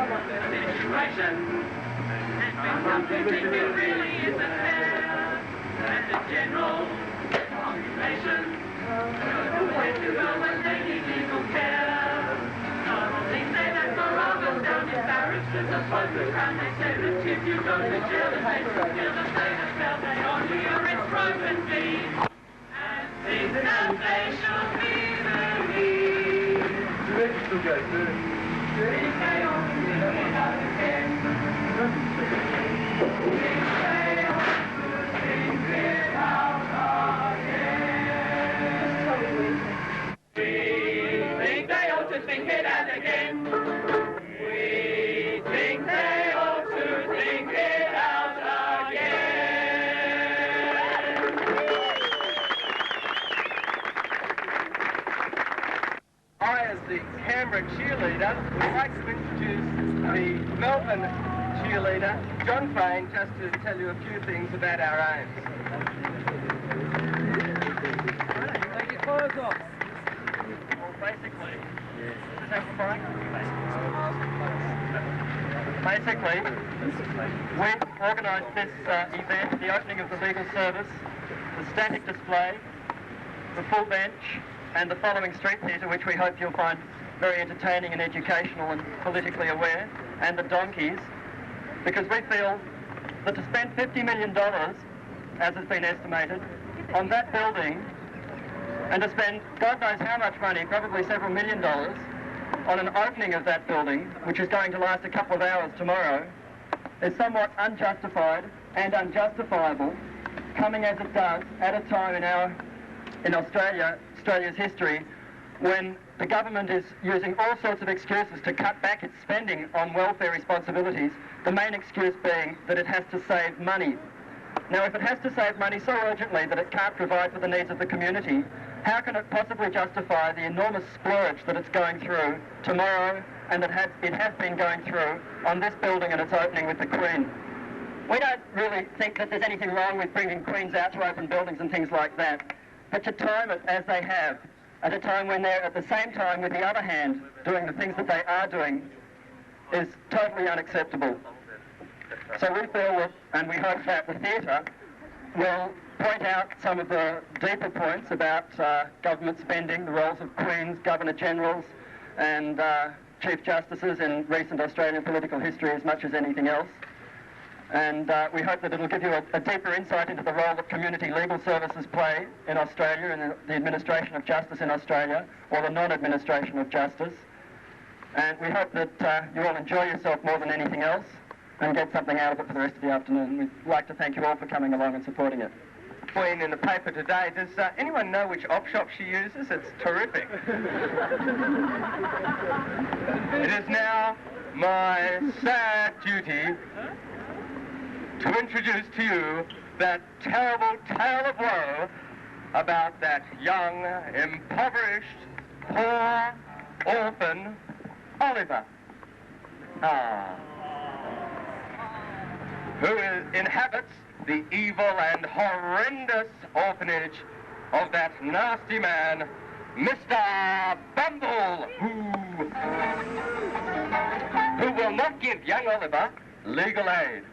situation has been something that really isn't fair. And the general population don't know where to go when they need legal care. Some only say that the robbers down in barristers are focused and they say that if you go to jail and they fulfill the state of hell, they only arrest broken feet and think that they should be believed. If they only get out again, think they ought to think it out again. We think they ought to think it out again. I, as the Canberra cheerleader, would like to introduce the Melbourne cheerleader, John Frayne, just to tell you a few things about our aims. Take your clothes off. Well, basically, we've organised this event, the opening of the legal service, the static display, the full bench, and the following street theatre, which we hope you'll find very entertaining and educational and politically aware, and the donkeys, because we feel that to spend $50 million, as has been estimated, on that building, and to spend God knows how much money, probably several $1 million, on an opening of that building, which is going to last a couple of hours tomorrow, is somewhat unjustified and unjustifiable, coming as it does at a time in Australia's history, when the government is using all sorts of excuses to cut back its spending on welfare responsibilities, the main excuse being that it has to save money. Now, if it has to save money so urgently that it can't provide for the needs of the community, how can it possibly justify the enormous splurge that it's going through tomorrow and that it has been going through on this building and its opening with the Queen? We don't really think that there's anything wrong with bringing Queens out to open buildings and things like that, but to time it as they have, at a time when they're at the same time, with the other hand, doing the things that they are doing, is totally unacceptable. So we feel that, and we hope that the theatre will point out some of the deeper points about government spending, the roles of Queens, Governor-Generals and Chief Justices in recent Australian political history as much as anything else. And we hope that it'll give you a deeper insight into the role that community legal services play in Australia and the administration of justice in Australia, or the non-administration of justice. And we hope that you all enjoy yourself more than anything else and get something out of it for the rest of the afternoon. We'd like to thank you all for coming along and supporting it. Queen in the paper today. Does anyone know which op shop she uses? It's terrific. It is now my sad duty to introduce to you that terrible tale of woe about that young, impoverished, poor, orphan Oliver, who inhabits the evil and horrendous orphanage of that nasty man, Mr. Bumble, who will not give young Oliver legal aid.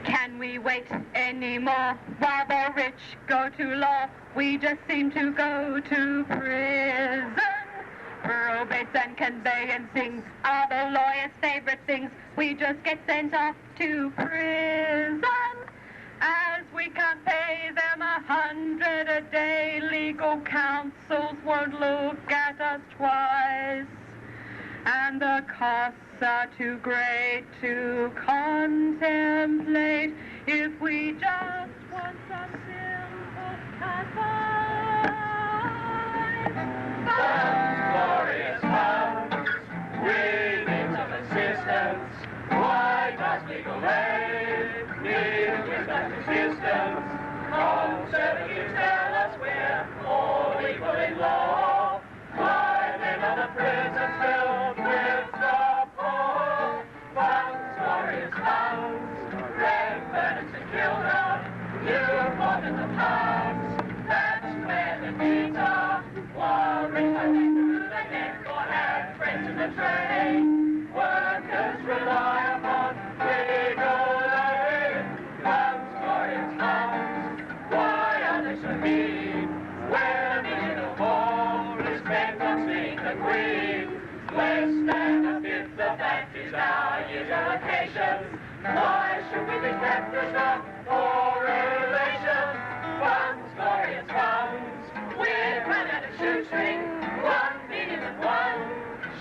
Can we wait anymore while the rich go to law? We just seem to go to prison. Probates and conveyancing are the lawyer's favorite things. We just get sent off to prison. As we can't pay them $100 a day, legal counsels won't look at us twice. And the costs are too great to contemplate if we just want some simple advice. Glorious house, we need some assistance. Why does legal aid need wisdom assistance? Conservatives tell us we're all equal in law. Why then are the prisons filled with the poor? Funds, glorious funds, Red Burnets and Kilda, Newport in the pubs. That's where the needs are, while the train. Workers rely upon legal aid. Comes glorious comes. Why are they so mean? When a million or more is spent on seeing the Queen. Less than a fifth of that is our year's allocation. Why should we be kept to stop for relation? Funds, glorious funds, we've run out of shoestring. 1 million and one,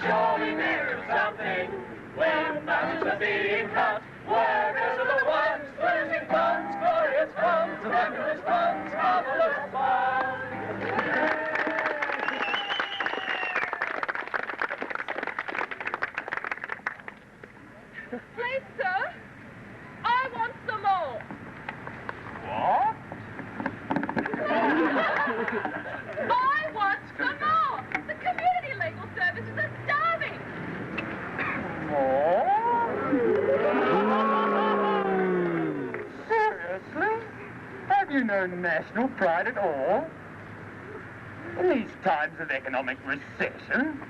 surely there is something. When budgets are being cut, workers are the ones losing funds, glorious funds, fabulous funds, marvelous funds. Please, sir, I want some more. What? I want some more. The community legal services are starving. Seriously? Have you no national pride at all? In these times of economic recession,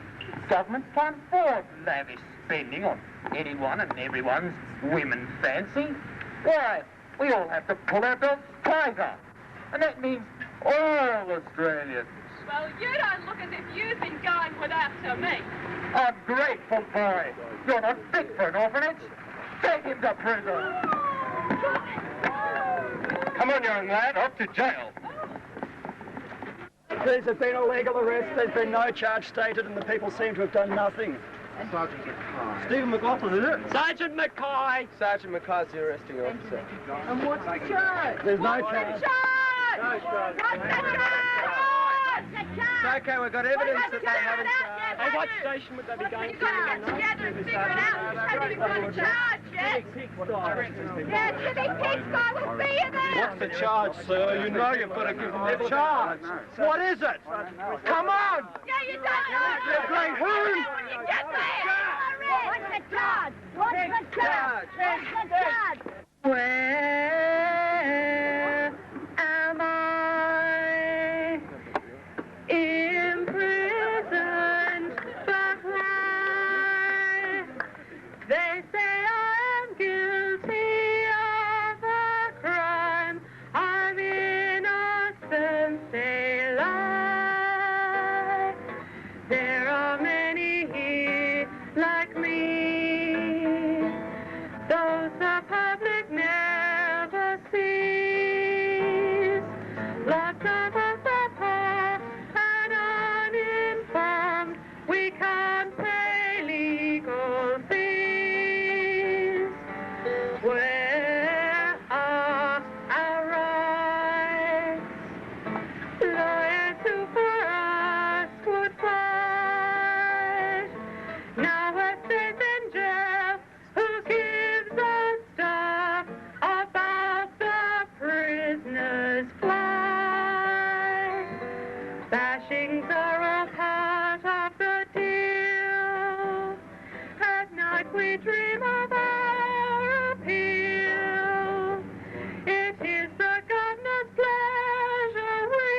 governments can't afford lavish spending on anyone and everyone's women fancy. Why, we all have to pull our belts tighter. And that means all Australians. Well, you don't look as if you've been going without to me. Ungrateful boy. You're not fit for an orphanage. Take him to prison. Come on, young lad, off to jail. These have been illegal arrests. There's been no charge stated, and the people seem to have done nothing. Sergeant Mackay. Stephen McLaughlin, is it? Sergeant Mackay. Sergeant Mackay's the arresting officer. And what's the charge? There's no charge. What's the charge? It's okay, we've got evidence that they haven't charged. Hey, what station would they be going You've got to get together and figure it out. You haven't even got a charge yet. Yeah, Civic Pigsty will see you there. What's the charge, sir? You know you've got to give them the charge. What is it? Come on! Yeah, you don't know. You great hoon! You get there. What's the charge? What's the charge? What's the charge? Where am I? Imprisoned, but why? They say I'm guilty of a crime. I'm innocent, they lie. There are many here like me. Those the public never sees. Lots of us are poor and uninformed. We can't pay legal fees. Where are our rights? Lawyers who for us would fight. Now we're safe in jail. Who gives a stuff about the prisoner's flight? Bashings are all part of the deal. At night we dream of our appeal. It is the governor's pleasure we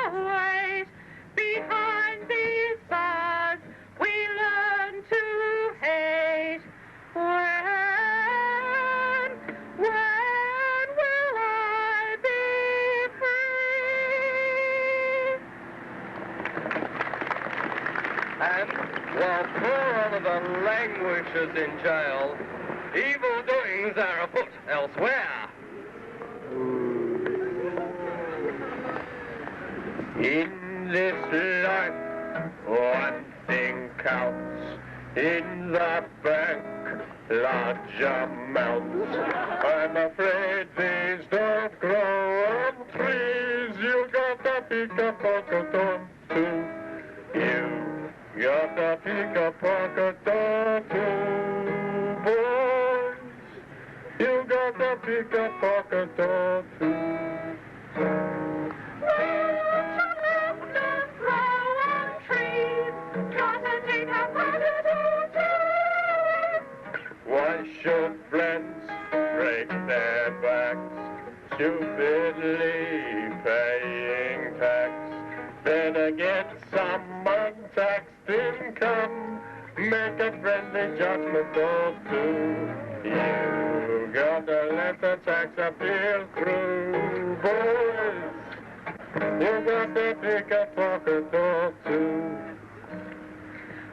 await. Behind these bars we learn to hate. When will I be free? And while poor Oliver languishes in jail, evil doings are afoot elsewhere. In this life, one thing counts. In the bank, large amounts. I'm afraid these don't grow on trees. You got to pick a pocket or two. You got to pick a pocket or two, boys. You got to pick a pocket or two. Why should friends break their backs, stupidly paying tax? Then again, some untaxed income make a friendly judgment or two. You gotta let the sex appeal through, boys. You gotta pick a pocket or two.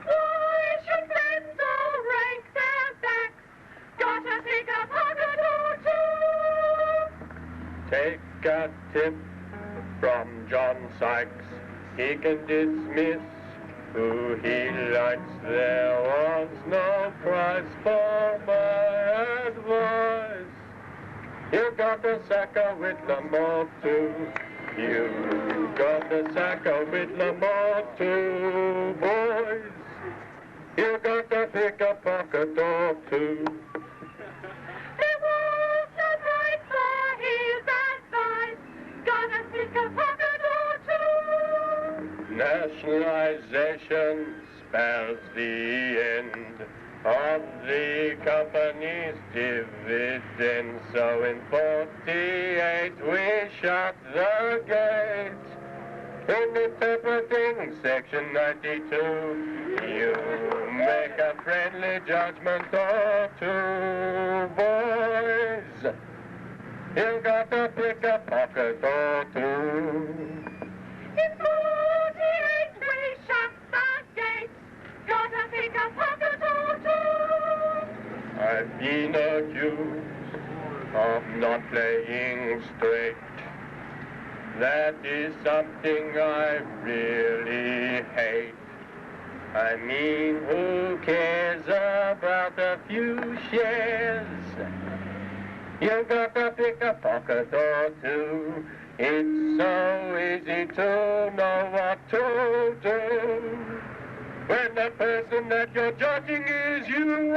Why should friends all rank their backs? Gotta pick a pocket or two. Take a tip from John Sykes. He can dismiss who he likes. There was no price for my advice. You got to sack a whitlam or two. You got to sack a whitlam or two, boys. You got to pick a pocket or two. There was no price for his advice. Gotta pick a pocket or two. Nationalization spells the end of the company's dividends. So in 48 we shut the gate. In interpreting Section 92, you make a friendly judgment or two, boys. You got to pick a pocket or two. In 48 we shut the gate. Gotta pick a pocket or two. I've been accused of not playing straight. That is something I really hate. I mean, who cares about a few shares? You gotta pick a pocket or two. It's so easy to know what to do when the person that you're judging is you.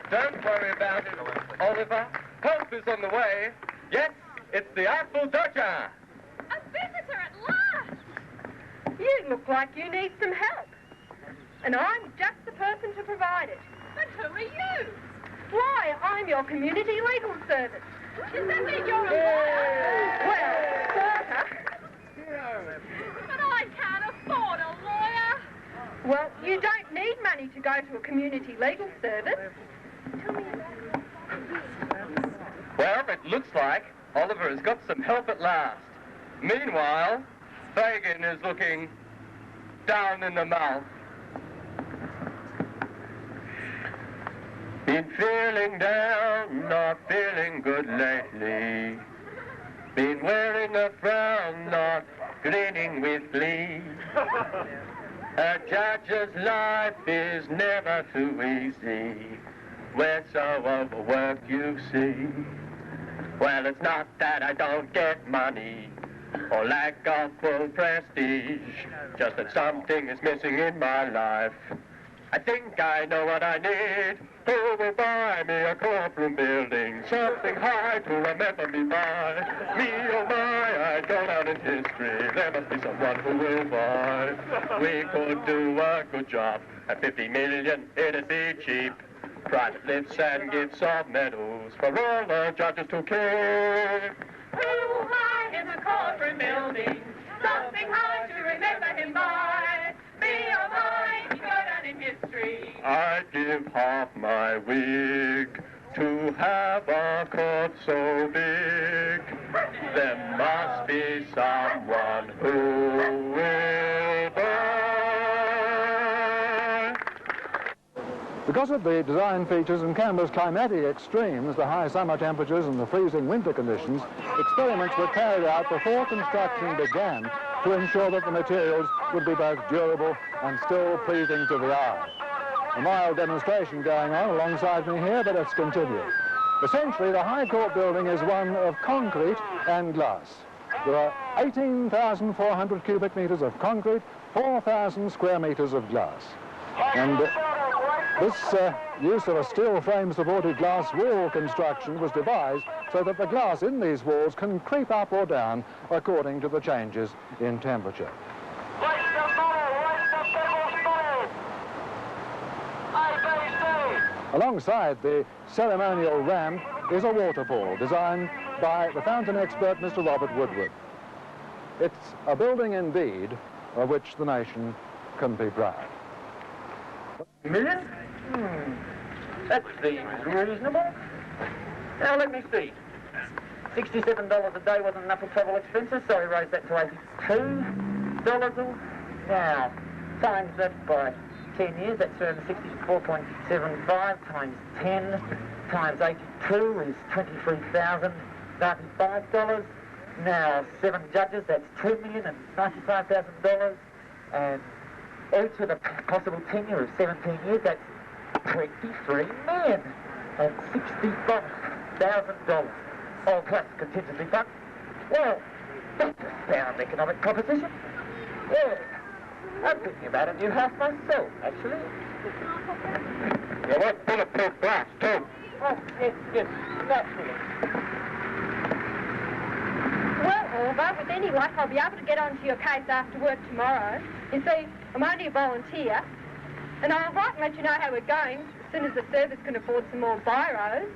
Don't worry about it, Oliver. Help is on the way. Yes, it's the Artful Dodger. A visitor at last! You look like you need some help. And I'm just the person to provide it. But who are you? Why, I'm your community legal service. Does that mean you're a lawyer? Well, sorta. But I can't afford a lawyer. Well, you don't need money to go to a community legal service. Tell me about it. Well, it looks like Oliver has got some help at last. Meanwhile, Fagin is looking down in the mouth. Been feeling down, not feeling good lately. Been wearing a frown, not grinning with glee. A judge's life is never too easy. We're so overworked, you see. Well, it's not that I don't get money or lack of full prestige, just that something is missing in my life. I think I know what I need. Who will buy me a courtroom building, something high to remember me by? Me, oh my, I'd go down in history. There must be someone who will buy. We could do a good job at 50 million, it'd be cheap. Private lifts and gifts of medals for all the judges to keep. Who high in the courtroom building, something high to remember him by. Me or mine, go down in history. I'd give half my wig to have a court so big. There must be someone who will buy. Because of the design features and Canberra's climatic extremes, the high summer temperatures and the freezing winter conditions, experiments were carried out before construction began to ensure that the materials would be both durable and still pleasing to the eye. A mild demonstration going on alongside me here, but let's continue. Essentially, the High Court building is one of concrete and glass. There are 18,400 cubic metres of concrete, 4,000 square metres of glass. And this use of a steel frame supported glass wall construction was devised so that the glass in these walls can creep up or down according to the changes in temperature. Alongside the ceremonial ramp is a waterfall designed by the fountain expert Mr. Robert Woodward. It's a building indeed, of which the nation can be proud. Million? That seems reasonable. Now, let me see. $67 a day wasn't enough for travel expenses, so we raised that to $82. Now, times that by 10 years, that's 364.75 times 10 times 82 is $23,095. Now, 7 judges, that's $2,095,000. And each with a possible tenure of 17 years, that's $23,065,000. All plus contingency fund. Well, that's a sound economic proposition. Yeah. I'm thinking about a new house myself, actually. You want bulletproof glass, too? Oh, yes, naturally. Well, Orva, with any luck, I'll be able to get onto your case after work tomorrow. You see, I'm only a volunteer, and I'll write and let you know how we're going as soon as the service can afford some more biros.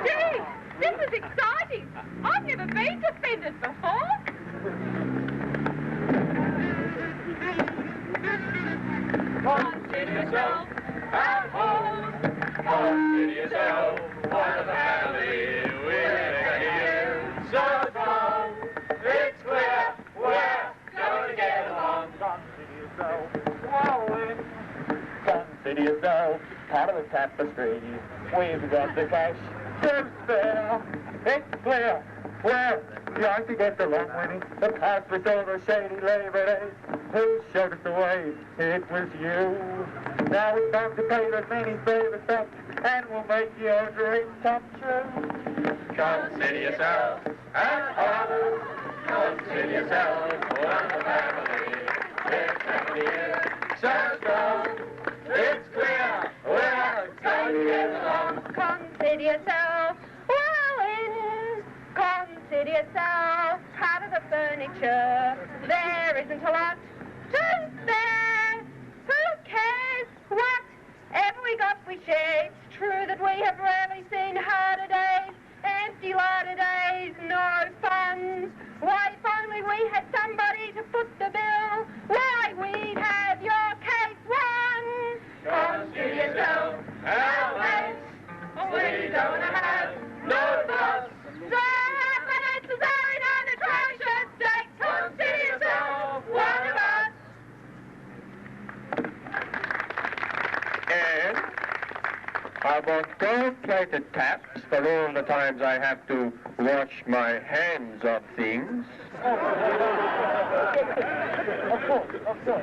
Gee, this is exciting. I've never been suspended before. Consider yourself at home. Consider yourself one of the family with many years. So strong, it's clear we're going to get along. Consider yourself, consider yourself part of the tapestry. We've got the cash to spare. It's clear we're going to get along, Winnie. The past was all the shady Labour days. Who showed us the way? It was you. Now it's time to pay the many favours back, and we'll make your dreams come true. Consider yourself at home. Consider yourself one of the family with many years. So strong, it's clear we're going to get along. Consider yourself well in. Consider yourself part of the furniture. There isn't a lot to spare. Who cares? Whatever we got, we share. It's true that we have rarely seen harder days, empty lighter days, no funds. Why, if only we had somebody to foot the bill, why, we'd have your case won. Consider yourself at home. We don't have no fuss. So our finances are in an atrocious state. Consider yourself one of us. And I want gold-plated taps for all the times I have to wash my hands of things. Of course.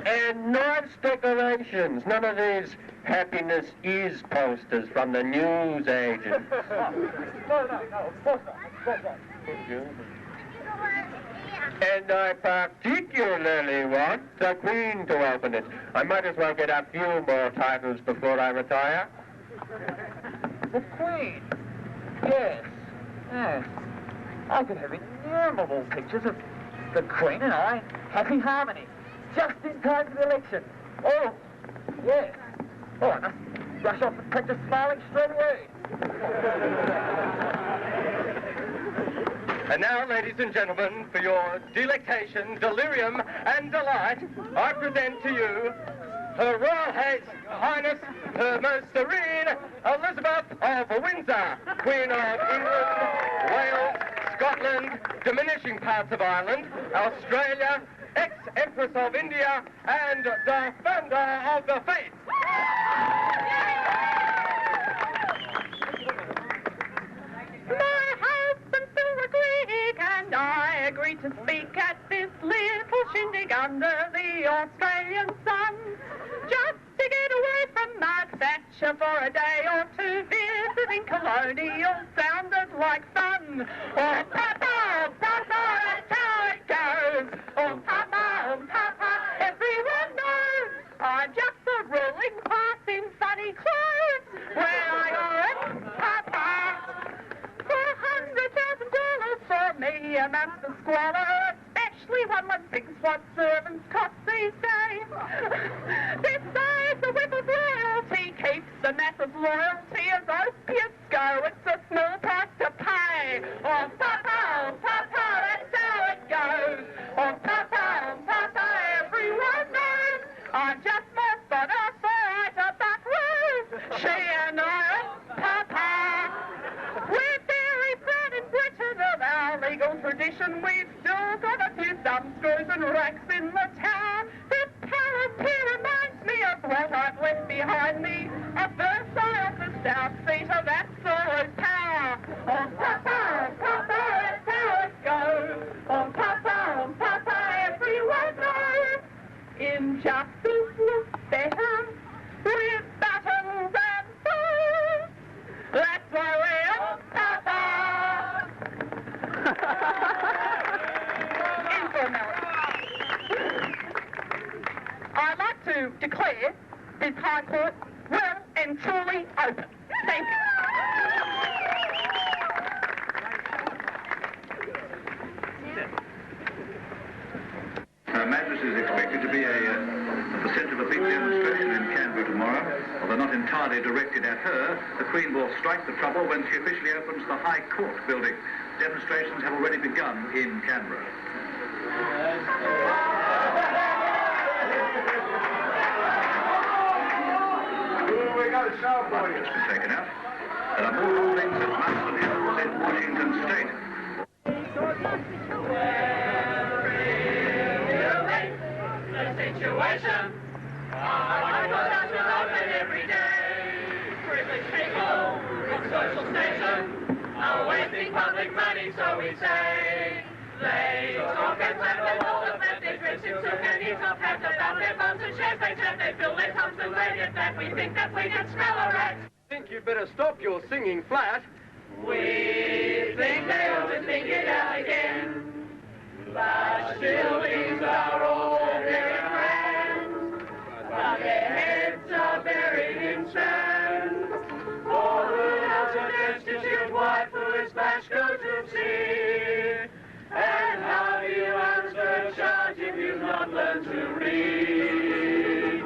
And nice decorations. None of these happiness is posters from the news agents. No, of course not. And I particularly want the Queen to open it. I might as well get a few more titles before I retire. The Queen? Yes. I could have innumerable pictures of the Queen and I, happy harmony, just in time for the election. Oh, yes. Oh, I must rush off and practice smiling straight away. And now, ladies and gentlemen, for your delectation, delirium, and delight, I present to you Her Royal Highness, Her Most Serene Elizabeth of Windsor, Queen of England, Wales, Scotland, diminishing parts of Ireland, Australia, ex-Empress of India, and the founder of the faith. My husband Phil Greek and I agreed to speak at this little shindig under the Australian sun, just to get away from Mark Thatcher for a day or two. Visiting colonial sounded like fun. Oh, Papa, that's how it goes. Oh, Papa, everyone knows I'm just a ruling class in funny clothes. Where I go, Papa. $400,000 for me amounts to squalor, especially when one thinks what servants cost these days. This day the whip of royalty keeps a massive loyalty as opiates go. It's a small price to pay. Oh, Papa, that's how it goes. Oh, Papa, racks in the tower. This terrace here reminds me of what I've left behind me. At first I on the south seat of that solo's tower. On Papa, as towers go. On Papa, everyone knows. Injustice looks better with buttons and bows. That's why we're on Papa. In for a melody. I'd like to declare this High Court well and truly open. Thank you. Her Majesty is expected to be at the centre of a big demonstration in Canberra tomorrow. Although not entirely directed at her, the Queen will strike the trouble when she officially opens the High Court building. Demonstrations have already begun in Canberra. We got a show for you. It's been taken out. There are more holdings at Manston Hills in Washington State. Situation. I got out to open every day. Privileged people from social station are wasting public money, so we say. They talk and blab all about their trips in silk and hip-hop hats, about their bums and shares they chat, they fill their tubs and they get that. We think that we can smell a rat. Think you better stop your singing flat. We think they ought to think it out again. But still these are all very friends, but their heads are buried in sand. For who has a destitute wife who is flash go to sea? And how do you answer charge if you've not learned to read?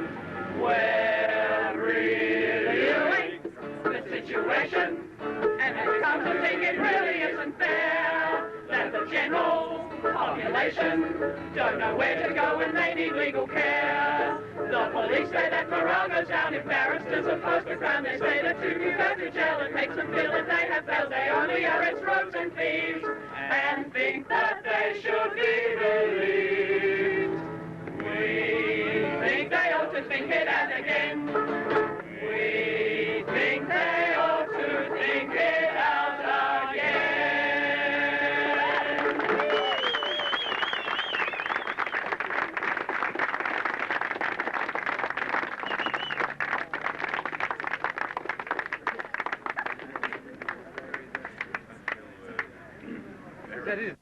Well, really, the situation, and we've come to think it really isn't fair that the general population don't know where to go when they need legal care. The police say that morale goes down if barristers are supposed to crown. They say that if you go to jail it makes them feel that they have failed. They only arrest rogues and thieves and think that they should be believed. We think they ought to think it out again. We think they ought to think it out again. That is.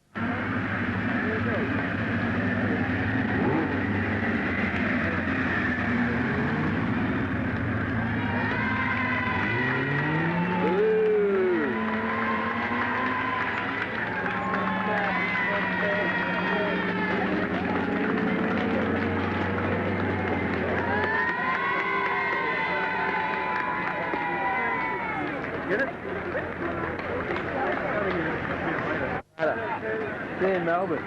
Get it? See in Melbourne.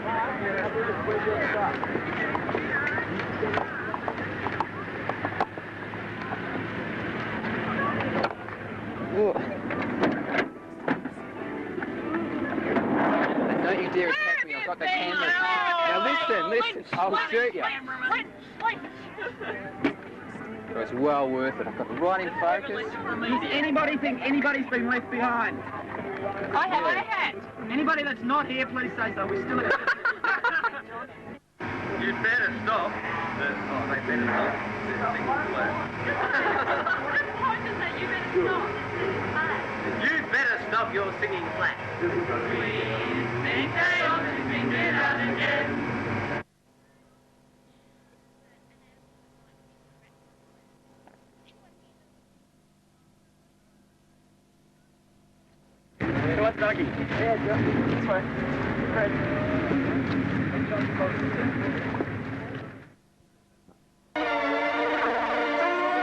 Don't you dare attack me, I've got the camera. Now listen, I'll shoot you. It's well worth it. I've got the right in focus. Does anybody think anybody's been left behind? I had. Anybody that's not here, please say so. We're still at You'd better stop. Oh, they better stop. You'd better stop your singing flat. We think they ought to think it out again. Come on, Dougie. Yeah, Joe. This way. Great.